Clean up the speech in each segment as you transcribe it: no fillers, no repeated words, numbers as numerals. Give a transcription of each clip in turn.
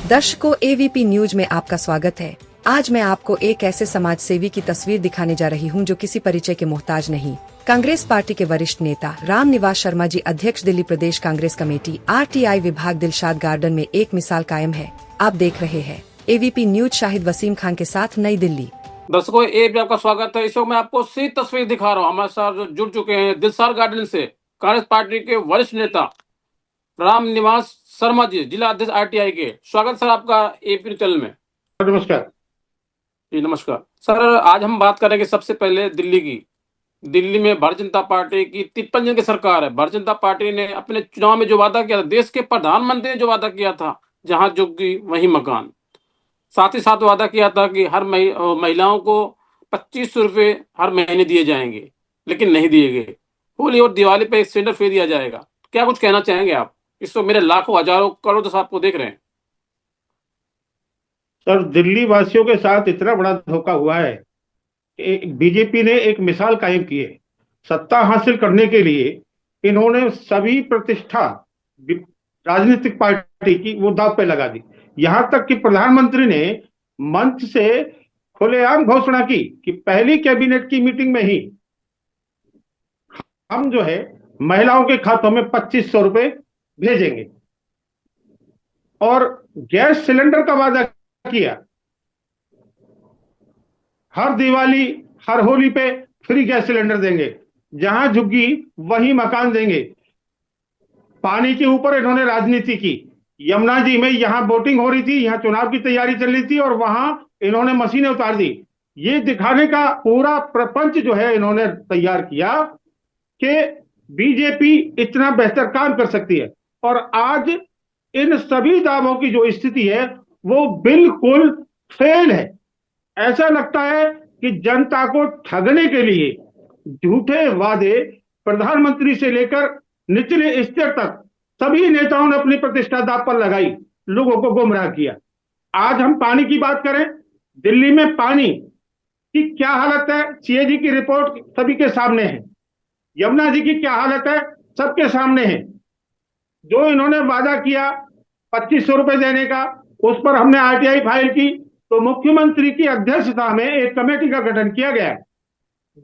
दर्शकों, AVP news में आपका स्वागत है। आज मैं आपको एक ऐसे समाज सेवी की तस्वीर दिखाने जा रही हूं जो किसी परिचय के मोहताज नहीं। कांग्रेस पार्टी के वरिष्ठ नेता रामनिवास शर्मा जी, अध्यक्ष दिल्ली प्रदेश कांग्रेस कमेटी आरटीआई विभाग, दिलशाद गार्डन में एक मिसाल कायम है। आप देख रहे हैं एवीपी न्यूज, शाहिद वसीम खान के साथ, नई दिल्ली। दर्शकों, ये भी आपका स्वागत है। इस वक्त मैं आपको सीधी तस्वीर दिखा रहा हूँ। हमारे साथ जो जुड़ चुके हैं दिलशाद गार्डन से कांग्रेस पार्टी के वरिष्ठ नेता रामनिवास शर्मा जी, जिला अध्यक्ष आरटीआई के। स्वागत सर आपका एपी चैनल में। नमस्कार जी नमस्कार सर। आज हम बात करेंगे सबसे पहले दिल्ली की। दिल्ली में भारतीय जनता पार्टी की 53 जन की सरकार है। भारतीय जनता पार्टी ने अपने चुनाव में जो वादा किया था, देश के प्रधानमंत्री ने जो वादा किया था, जहां झुग्गी वहीं मकान, साथ ही साथ वादा किया था कि हर महिलाओं को 2500 रुपये हर महीने दिए जाएंगे, लेकिन नहीं दिए गए। होली और दिवाली पे एक सिलेंडर फ्री दिया जाएगा। क्या कुछ कहना चाहेंगे आप? इस वक्त मेरे लाखों हजारों करोड़ों दस आपको देख रहे हैं। सर, दिल्ली वासियों के साथ इतना बड़ा धोखा हुआ है कि बीजेपी ने एक मिसाल कायम की है। सत्ता हासिल करने के लिए इन्होंने सभी प्रतिष्ठा राजनीतिक पार्टी की वो दांव पे लगा दी। यहां तक कि प्रधानमंत्री ने मंच से खुलेआम घोषणा की कि पहली कैबिनेट की मीटिंग में ही हम जो है महिलाओं के खातों में 2500 रुपए भेजेंगे, और गैस सिलेंडर का वादा किया। हर दिवाली, हर होली पे फ्री गैस सिलेंडर देंगे, जहां झुग्गी वहीं मकान देंगे। पानी के ऊपर इन्होंने राजनीति की। यमुना जी में यहां वोटिंग हो रही थी, यहां चुनाव की तैयारी चल रही थी, और वहां इन्होंने मशीनें उतार दी। ये दिखाने का पूरा प्रपंच जो है इन्होंने तैयार किया कि बीजेपी इतना बेहतर काम कर सकती है। और आज इन सभी दावों की जो स्थिति है वो बिल्कुल फेल है। ऐसा लगता है कि जनता को ठगने के लिए झूठे वादे प्रधानमंत्री से लेकर निचले स्तर तक सभी नेताओं ने अपनी प्रतिष्ठा दांव पर लगाई, लोगों को गुमराह किया। आज हम पानी की बात करें, दिल्ली में पानी की क्या हालत है, सीएजी की रिपोर्ट सभी के सामने है। यमुना जी की क्या हालत है, सबके सामने है। जो इन्होंने वादा किया 2500 रुपए देने का, उस पर हमने आरटीआई फाइल की, तो मुख्यमंत्री की अध्यक्षता में एक कमेटी का गठन किया गया,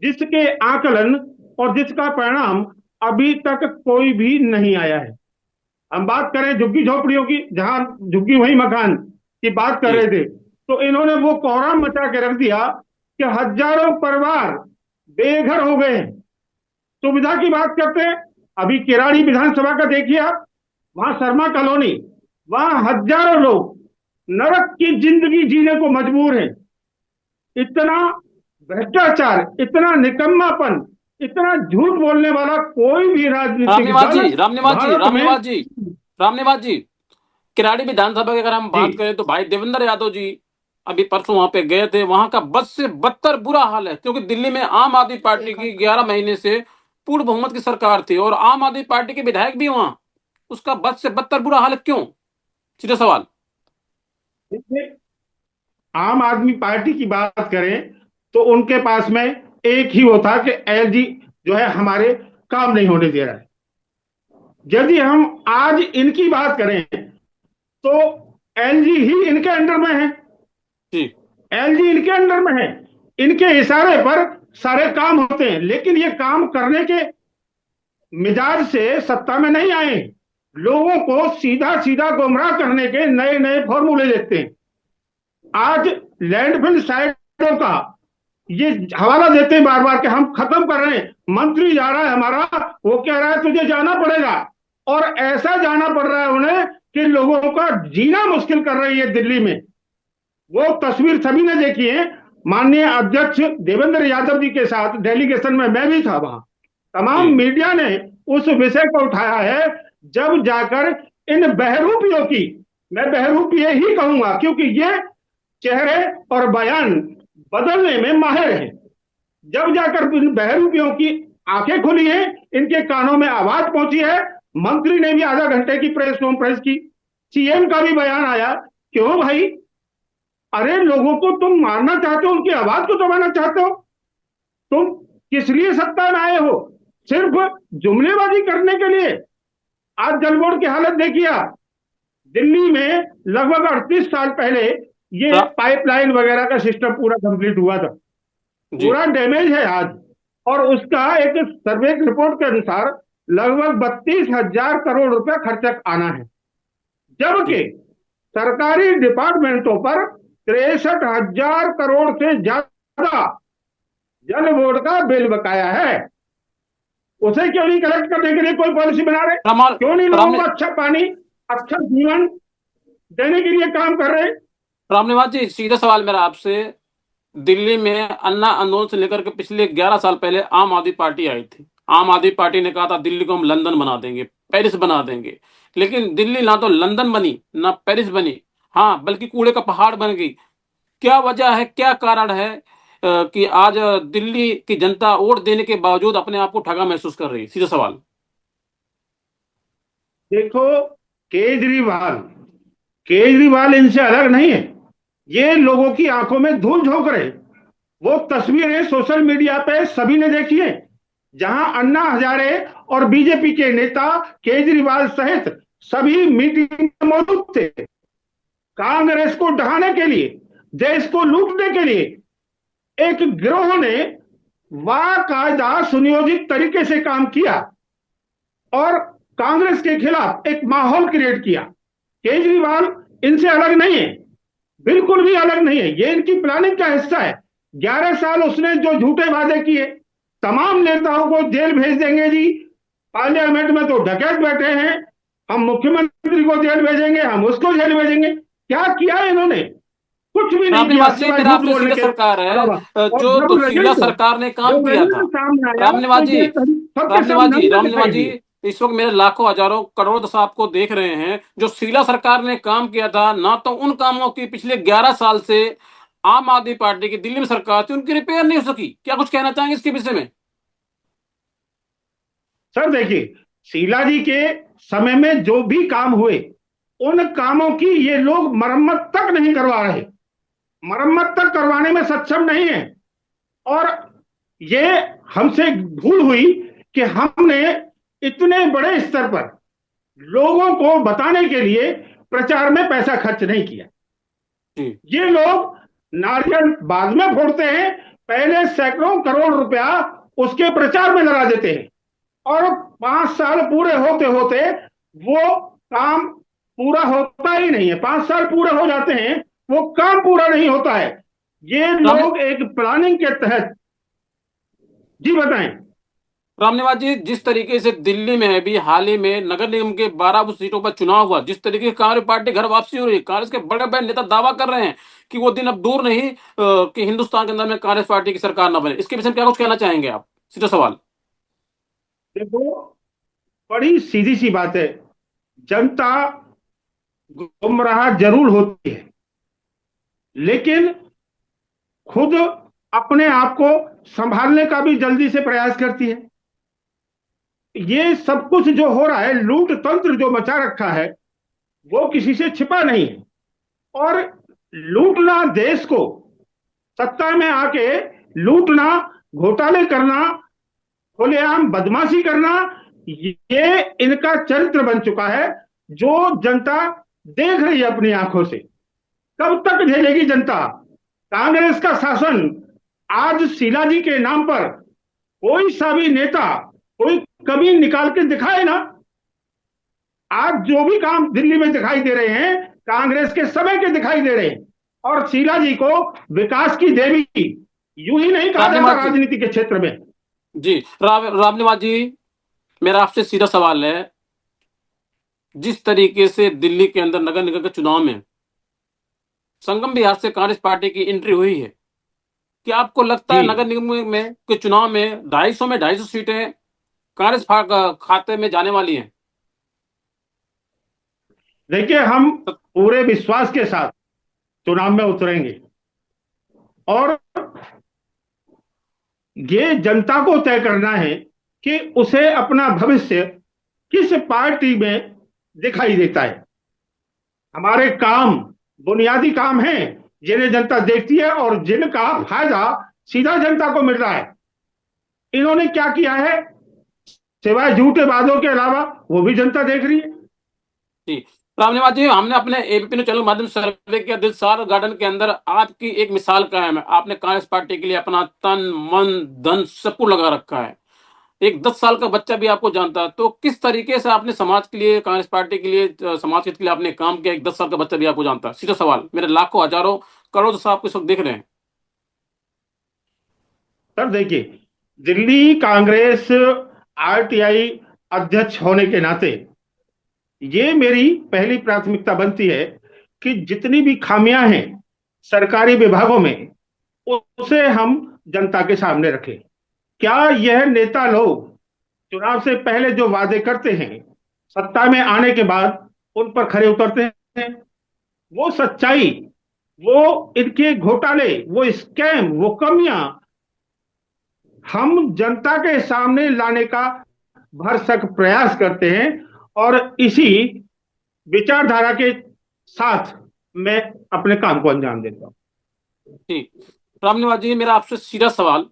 जिसके आकलन और जिसका परिणाम अभी तक कोई भी नहीं आया है। हम बात करें झुग्गी झोपड़ियों की, जहां झुग्गी वहीं मकान की बात कर रहे थे, तो इन्होंने वो कोहराम मचा के रख दिया कि हजारों परिवार बेघर हो गए हैं। सुविधा की बात करते हैं, अभी किराड़ी विधानसभा का देखिए आप, वहां शर्मा कॉलोनी, वहां हजारों लोग नरक की जिंदगी जीने को मजबूर हैं। इतना भ्रष्टाचार, इतना निकम्मापन, इतना झूठ बोलने वाला कोई भी राजनीतिक दल भारत में। रामनिवास जी, किराड़ी विधानसभा की अगर हम बात करें तो भाई देवेंद्र यादव जी अभी परसों वहां पे गए थे। वहां का बद से बदतर बुरा हाल है, क्योंकि दिल्ली में आम आदमी पार्टी की 11 महीने से पूर्ण बहुमत की सरकार थी और आम आदमी पार्टी के विधायक भी वहां। उसका बद से बदतर बुरा हाल है, क्यों? सीधा सवाल। आम आदमी पार्टी की बात करें तो उनके पास में एक ही वो था कि एलजी जो है हमारे काम नहीं होने दे रहा है। यदि हम आज इनकी बात करें तो एलजी ही इनके अंडर में है, एलजी इनके अंडर में है। इनके इशारे पर सारे काम होते हैं, लेकिन ये काम करने के मिजाज से सत्ता में नहीं आए। लोगों को सीधा सीधा गुमराह करने के नए नए फॉर्मूले देखते हैं। आज लैंडफिल साइटों का ये हवाला देते हैं बार बार कि हम खत्म कर रहे हैं। मंत्री जा रहा है हमारा, वो कह रहा है तुझे जाना पड़ेगा, और ऐसा जाना पड़ रहा है उन्हें कि लोगों का जीना मुश्किल कर रही है दिल्ली में। वो तस्वीर सभी ने देखी है। माननीय अध्यक्ष देवेंद्र यादव जी के साथ डेलीगेशन में मैं भी था, वहां तमाम मीडिया ने उस विषय को उठाया है। जब जाकर इन बहरूपियों की, मैं बहरूपी ही कहूंगा क्योंकि ये चेहरे और बयान बदलने में माहिर है, जब जाकर इन बहरूपियों की आंखें खुली हैं, इनके कानों में आवाज पहुंची है। मंत्री ने भी आधा घंटे की प्रेस कॉन्फ्रेंस की, सीएम का भी बयान आया। क्यों भाई? अरे लोगों को तुम मारना चाहते हो, उनकी आवाज को दबाना चाहते हो। तुम किस लिए सत्ता में आए हो? सिर्फ जुमलेबाजी करने के लिए। आज जल बोर्ड की हालत देखिए आप, दिल्ली में लगभग 38 साल पहले ये रा- पाइपलाइन वगैरह का सिस्टम पूरा कंप्लीट हुआ था। जी पूरा डैमेज है आज। और उसका एक सर्वे रिपोर्ट के अनुसार लगभग 32,000 करोड़ रुपया खर्चा आना है, जी जबकि सरकारी डिपार्टमेंटों पर 63,000 करोड़ से ज्यादा जल बोर्ड का बिल बकाया है। उसे क्यों नहीं कलेक्ट करने के लिए कोई पॉलिसी बना रहे? राम क्यों नहीं लोगों राम को अच्छा पानी, अच्छा जीवन देने के लिए काम कर रहे? रामनिवास जी, सीधा सवाल मेरा आपसे। दिल्ली में अन्ना आंदोलन से लेकर के पिछले 11 साल पहले आम आदमी पार्टी आई थी। आम आदमी पार्टी ने कहा था दिल्ली को हम लंदन बना देंगे, पेरिस बना देंगे। लेकिन दिल्ली ना तो लंदन बनी ना पेरिस बनी, हाँ बल्कि कूड़े का पहाड़ बन गई। क्या वजह है, क्या कारण है कि आज दिल्ली की जनता वोट देने के बावजूद अपने आप को ठगा महसूस कर रही है? सीधा सवाल। देखो, केजरीवाल केजरीवाल इनसे अलग नहीं है। ये लोगों की आंखों में धूल झोंक रहे। वो तस्वीरें सोशल मीडिया पे सभी ने देखी है, जहां अन्ना हजारे और बीजेपी के नेता केजरीवाल सहित सभी मीटिंग में मौजूद थे। कांग्रेस को ढहाने के लिए, देश को लूटने के लिए एक गिरोह ने बाकायदा सुनियोजित तरीके से काम किया और कांग्रेस के खिलाफ एक माहौल क्रिएट किया। केजरीवाल इनसे अलग नहीं है, बिल्कुल भी अलग नहीं है। ये इनकी प्लानिंग का हिस्सा है। 11 साल उसने जो झूठे वादे किए, तमाम नेताओं को जेल भेज देंगे जी, पार्लियामेंट में तो डकैत बैठे हैं, हम मुख्यमंत्री को जेल भेजेंगे, हम उसको जेल भेजेंगे। क्या किया इन्होंने? कुछ भी नहीं किया रामनिवास जी, सिवाय मेरा झूठ आपसे बोलने सीधा के सरकार है, अलावा। और जो जब दुशीला रिजल्ट सरकार ने काम जब किया था। रिजल्ट सामने आया रामनिवास तो जी, ये सबके सब नंगे से रामनिवास कह जी, दिए। इस वक्त मेरे लाखों हजारों करोड़ दस आपको देख रहे हैं। जो शीला सरकार ने काम किया था, ना तो उन कामों की पिछले 11 साल से आम आदमी पार्टी की दिल्ली में सरकार थी, उनकी रिपेयर नहीं हो सकी। क्या कुछ कहना चाहेंगे इसके विषय में? सर देखिए, शीला जी के समय में जो भी काम हुए, उन कामों की ये लोग मरम्मत तक नहीं करवा रहे, मरम्मत तक करवाने में सक्षम नहीं है। और ये हमसे भूल हुई कि हमने इतने बड़े स्तर पर लोगों को बताने के लिए प्रचार में पैसा खर्च नहीं किया। जी ये लोग नारियल बाद में फोड़ते हैं, पहले सैकड़ों करोड़ रुपया उसके प्रचार में लगा देते हैं, और 5 साल पूरे होते होते वो काम पूरा होता ही नहीं है। 5 साल पूरे हो जाते हैं, वो काम पूरा नहीं होता है। ये राम लोग एक प्लानिंग के तहत, जी बताएं। रामनिवास जी, जिस तरीके से दिल्ली में अभी हाल ही में नगर निगम के 12 सीटों पर चुनाव हुआ, जिस तरीके से कांग्रेस पार्टी घर वापसी हो रही है, कांग्रेस के बड़े बड़े नेता दावा कर रहे हैं कि वो दिन अब दूर नहीं कि हिंदुस्तान के अंदर में कांग्रेस पार्टी की सरकार न बने। इसके विषय में क्या कुछ कहना चाहेंगे आप? सीधा सवाल। देखो, बड़ी सीधी सी बात है, जनता गुमराह जरूर होती है, लेकिन खुद अपने आप को संभालने का भी जल्दी से प्रयास करती है। ये सब कुछ जो हो रहा है, लूट तंत्र जो मचा रखा है, वो किसी से छिपा नहीं है। और लूटना, देश को सत्ता में आके लूटना, घोटाले करना, खुलेआम बदमाशी करना, ये इनका चरित्र बन चुका है, जो जनता देख रही है अपनी आंखों से। कब तक झेलेगी जनता कांग्रेस का शासन? आज शीला जी के नाम पर कोई सा भी नेता कोई कभी निकाल के दिखाए ना। आज जो भी काम दिल्ली में दिखाई दे रहे हैं, कांग्रेस के समय के दिखाई दे रहे हैं। और शीला जी को विकास की देवी यूं ही नहीं कहा जाता रामनिवास जी, राजनीति के क्षेत्र में। जी रामनिवास जी, मेरा आपसे सीधा सवाल है। जिस तरीके से दिल्ली के अंदर नगर निगम के चुनाव में संगम बिहार से कांग्रेस पार्टी की एंट्री हुई है, क्या आपको लगता जी है नगर निगम में के चुनाव में 250 सीटें कांग्रेस खाते में जाने वाली हैं? देखिए, हम पूरे विश्वास के साथ चुनाव में उतरेंगे, और ये जनता को तय करना है कि उसे अपना भविष्य किस पार्टी में दिखाई देता है। हमारे काम बुनियादी काम हैं, जिन्हें जनता देखती है और जिनका फायदा सीधा जनता को मिल रहा है। इन्होंने क्या किया है सिवाय झूठे वादों के अलावा, वो भी जनता देख रही है। जी रामनिवास जी, हमने अपने एबीपी न्यूज चैनल के माध्यम से सर्वे किया, दिलसार गार्डन के अंदर आपकी एक मिसाल कायम है। आपने कांग्रेस पार्टी के लिए अपना तन मन धन सब कुछ लगा रखा है। एक 10 साल का बच्चा भी आपको जानता है। तो किस तरीके से आपने समाज के लिए, कांग्रेस पार्टी के लिए, समाज के हित के लिए आपने काम किया? एक 10 साल का बच्चा भी आपको जानता है। सीधा सवाल, मेरे लाखों हजारों करोड़ दोस्त आपको इस वक्त देख रहे हैं। सर देखिए, दिल्ली कांग्रेस आरटीआई अध्यक्ष होने के नाते ये मेरी पहली प्राथमिकता बनती है कि जितनी भी खामियां हैं सरकारी विभागों में उसे हम जनता के सामने रखें। क्या यह नेता लोग चुनाव से पहले जो वादे करते हैं सत्ता में आने के बाद उन पर खरे उतरते हैं? वो सच्चाई, वो इनके घोटाले, वो स्कैम, वो कमियां हम जनता के सामने लाने का भरसक प्रयास करते हैं और इसी विचारधारा के साथ मैं अपने काम को अंजाम देता हूं। ठीक, रामनिवास जी, मेरा आपसे सीधा सवाल,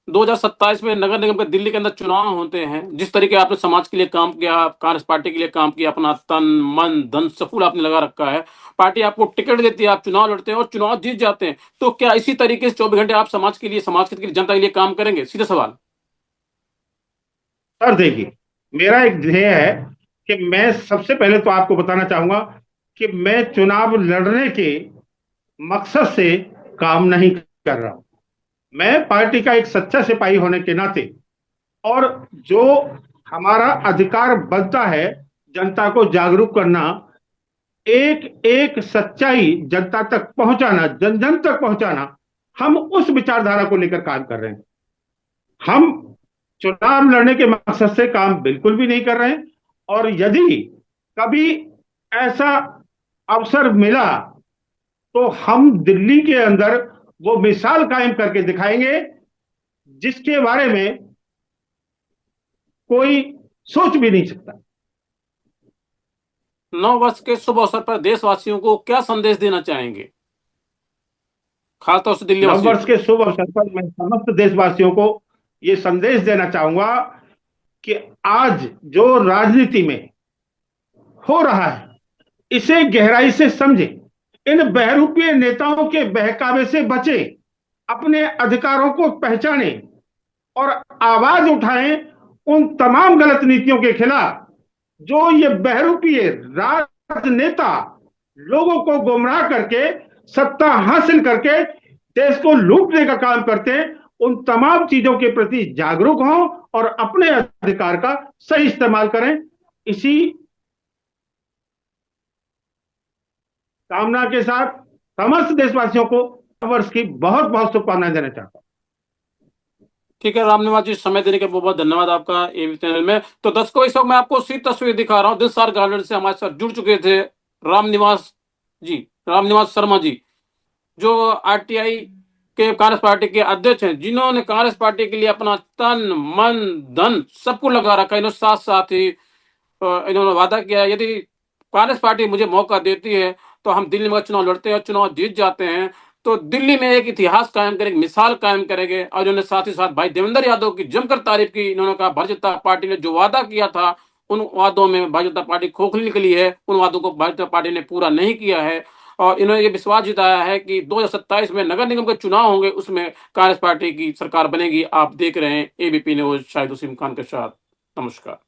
2027 में नगर निगम के दिल्ली के अंदर चुनाव होते हैं। जिस तरीके आपने समाज के लिए काम किया, कांग्रेस पार्टी के लिए काम किया, अपना तन मन धन सब कुछ आपने लगा रखा है, पार्टी आपको टिकट देती है, आप चुनाव लड़ते हैं और चुनाव जीत जाते हैं, तो क्या इसी तरीके से 24 घंटे आप समाज के लिए, समाज के लिए, जनता के लिए काम करेंगे? सीधा सवाल। सर देखिए, मेरा एक ध्येय है कि मैं सबसे पहले तो आपको बताना चाहूंगा कि मैं चुनाव लड़ने के मकसद से काम नहीं कर रहा हूं। मैं पार्टी का एक सच्चा सिपाही होने के नाते और जो हमारा अधिकार बनता है जनता को जागरूक करना, एक एक सच्चाई जनता तक पहुंचाना, जन जन तक पहुंचाना, हम उस विचारधारा को लेकर काम कर रहे हैं। हम चुनाव लड़ने के मकसद से काम बिल्कुल भी नहीं कर रहे हैं। और यदि कभी ऐसा अवसर मिला तो हम दिल्ली के अंदर वो मिसाल कायम करके दिखाएंगे जिसके बारे में कोई सोच भी नहीं सकता। 9 वर्ष के शुभ अवसर पर देशवासियों को क्या संदेश देना चाहेंगे, खासतौर से दिल्ली नव वासियों वर्ष को? के शुभ अवसर पर मैं समस्त देशवासियों को ये संदेश देना चाहूंगा कि आज जो राजनीति में हो रहा है इसे गहराई से समझें, इन बहरूपीय नेताओं के बहकावे से बचें, अपने अधिकारों को पहचानें और आवाज उठाएं उन तमाम गलत नीतियों के खिलाफ जो ये बहरूपीय राजनेता लोगों को गुमराह करके, सत्ता हासिल करके देश को लूटने का काम करते हैं। उन तमाम चीजों के प्रति जागरूक हों और अपने अधिकार का सही इस्तेमाल करें। इसी कामना के साथ समस्त देशवासियों को वर्ष की बहुत बहुत शुभकामनाएं देना चाहता हूं। ठीक है रामनिवास जी, समय देने के बहुत बहुत धन्यवाद आपका एबीपी चैनल में। तो दर्शकों, इस वक्त मैं आपको सीधी तस्वीर दिखा रहा हूँ। दिलसार गार्डन से हमारे साथ जुड़ चुके थे रामनिवास जी, रामनिवास शर्मा जी, जो आरटीआई के कांग्रेस पार्टी के अध्यक्ष हैं, जिन्होंने कांग्रेस पार्टी के लिए अपना तन मन धन सबको लगा रखा है। इन्होंने साथ साथ ही इन्होंने वादा किया, यदि कांग्रेस पार्टी मुझे मौका देती है तो हम दिल्ली में चुनाव लड़ते हैं और चुनाव जीत जाते हैं, तो दिल्ली में एक इतिहास कायम करेंगे, मिसाल कायम करेंगे। और इन्होंने साथ ही साथ भाई देवेंद्र यादव की जमकर तारीफ की। इन्होंने कहा भारतीय जनता पार्टी ने जो वादा किया था उन वादों में भारतीय जनता पार्टी खोखली निकली है, उन वादों को भारतीय जनता पार्टी ने पूरा नहीं किया है। और इन्होंने ये विश्वास जताया है कि 2027 में नगर निगम के चुनाव होंगे, उसमें कांग्रेस पार्टी की सरकार बनेगी। आप देख रहे हैं एबीपी न्यूज, शाहिद उसीम खान के साथ। नमस्कार।